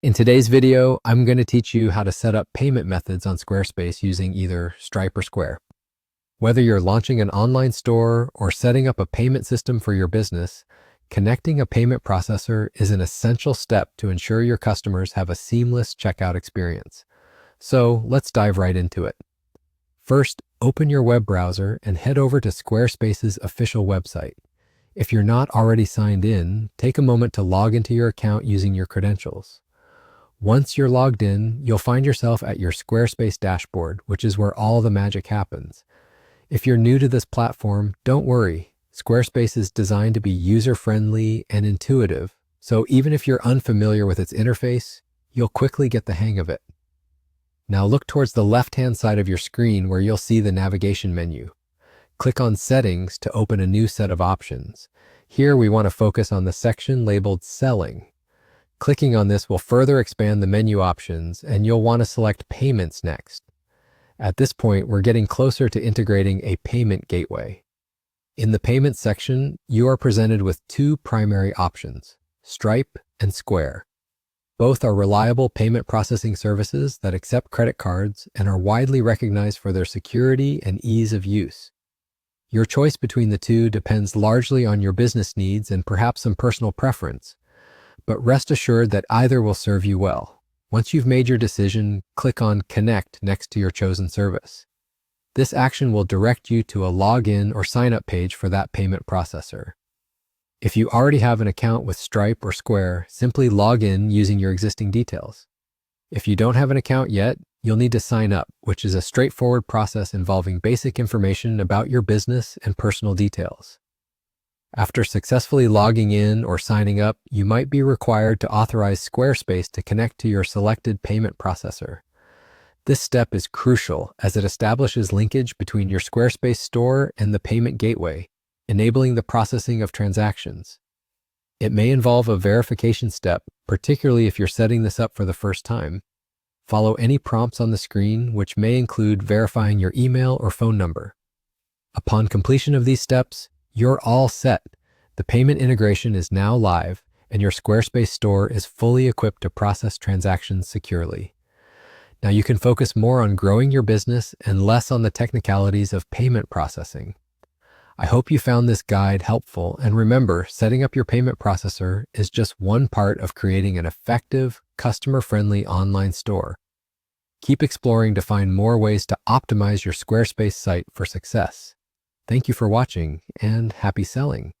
In today's video, I'm going to teach you how to set up payment methods on Squarespace using either Stripe or Square. Whether you're launching an online store or setting up a payment system for your business, connecting a payment processor is an essential step to ensure your customers have a seamless checkout experience. So let's dive right into it. First, open your web browser and head over to Squarespace's official website. If you're not already signed in, take a moment to log into your account using your credentials. Once you're logged in, you'll find yourself at your Squarespace dashboard, which is where all the magic happens. If you're new to this platform, don't worry. Squarespace is designed to be user-friendly and intuitive, so even if you're unfamiliar with its interface, you'll quickly get the hang of it. Now look towards the left-hand side of your screen where you'll see the navigation menu. Click on Settings to open a new set of options. Here we want to focus on the section labeled Selling. Clicking on this will further expand the menu options, and you'll want to select Payments next. At this point, we're getting closer to integrating a payment gateway. In the Payments section, you are presented with two primary options, Stripe and Square. Both are reliable payment processing services that accept credit cards and are widely recognized for their security and ease of use. Your choice between the two depends largely on your business needs and perhaps some personal preference. But rest assured that either will serve you well. Once you've made your decision, click on Connect next to your chosen service. This action will direct you to a login or sign-up page for that payment processor. If you already have an account with Stripe or Square, simply log in using your existing details. If you don't have an account yet, you'll need to sign up, which is a straightforward process involving basic information about your business and personal details. After successfully logging in or signing up, you might be required to authorize Squarespace to connect to your selected payment processor. This step is crucial as it establishes linkage between your Squarespace store and the payment gateway, enabling the processing of transactions. It may involve a verification step, particularly if you're setting this up for the first time. Follow any prompts on the screen, which may include verifying your email or phone number. Upon completion of these steps, you're all set. The payment integration is now live, and your Squarespace store is fully equipped to process transactions securely. Now you can focus more on growing your business and less on the technicalities of payment processing. I hope you found this guide helpful, and remember, setting up your payment processor is just one part of creating an effective, customer-friendly online store. Keep exploring to find more ways to optimize your Squarespace site for success. Thank you for watching, and happy selling.